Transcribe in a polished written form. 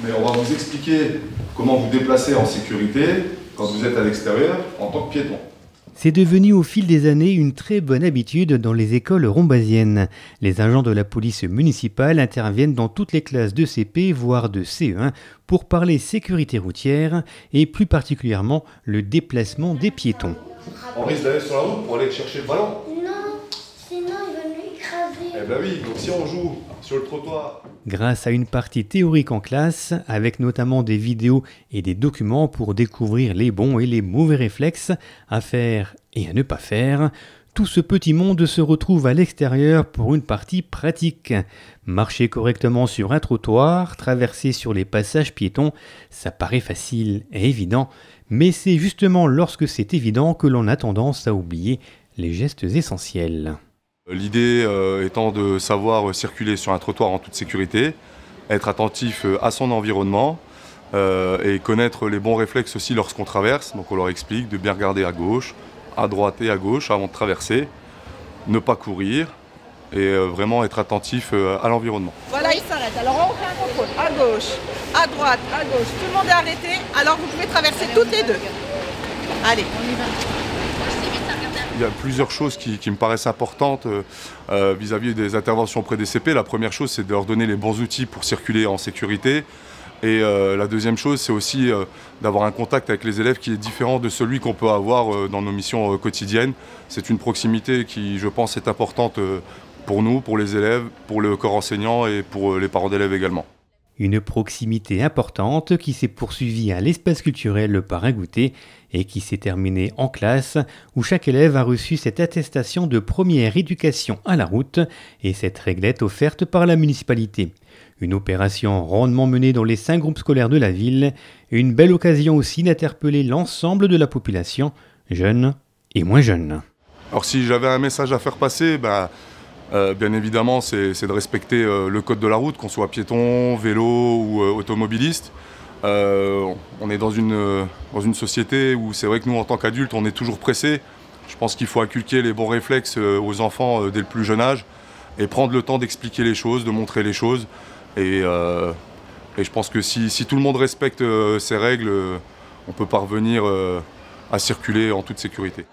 mais on va vous expliquer comment vous déplacer en sécurité quand vous êtes à l'extérieur en tant que piéton. C'est devenu au fil des années une très bonne habitude dans les écoles rombasiennes. Les agents de la police municipale interviennent dans toutes les classes de CP, voire de CE1, pour parler sécurité routière et plus particulièrement le déplacement des piétons. On risque d'aller sur la route pour aller chercher le ballon? Non, sinon il va nous écraser. Eh ben oui, donc si on joue sur le trottoir. Grâce à une partie théorique en classe, avec notamment des vidéos et des documents pour découvrir les bons et les mauvais réflexes à faire et à ne pas faire, tout ce petit monde se retrouve à l'extérieur pour une partie pratique. Marcher correctement sur un trottoir, traverser sur les passages piétons, ça paraît facile et évident, mais c'est justement lorsque c'est évident que l'on a tendance à oublier les gestes essentiels. L'idée étant de savoir circuler sur un trottoir en toute sécurité, être attentif à son environnement et connaître les bons réflexes aussi lorsqu'on traverse. Donc on leur explique de bien regarder à gauche, à droite et à gauche avant de traverser, ne pas courir et vraiment être attentif à l'environnement. Voilà, il s'arrête. Alors on fait un contrôle à gauche, à droite, à gauche. Tout le monde est arrêté, alors vous pouvez traverser toutes les deux. Allez, on y va. Il y a plusieurs choses qui me paraissent importantes vis-à-vis des interventions auprès des CP. La première chose, c'est de leur donner les bons outils pour circuler en sécurité. Et la deuxième chose, c'est aussi d'avoir un contact avec les élèves qui est différent de celui qu'on peut avoir dans nos missions quotidiennes. C'est une proximité qui, je pense, est importante pour nous, pour les élèves, pour le corps enseignant et pour les parents d'élèves également. Une proximité importante qui s'est poursuivie à l'espace culturel par un goûter et qui s'est terminée en classe où chaque élève a reçu cette attestation de première éducation à la route et cette réglette offerte par la municipalité. Une opération rondement menée dans les 5 groupes scolaires de la ville et une belle occasion aussi d'interpeller l'ensemble de la population, jeunes et moins jeunes. Alors si j'avais un message à faire passer, bien évidemment, c'est de respecter le code de la route, qu'on soit piéton, vélo ou automobiliste. On est dans une société où c'est vrai que nous, en tant qu'adultes, on est toujours pressés. Je pense qu'il faut inculquer les bons réflexes aux enfants dès le plus jeune âge et prendre le temps d'expliquer les choses, de montrer les choses. Et je pense que si tout le monde respecte ces règles, on peut parvenir à circuler en toute sécurité.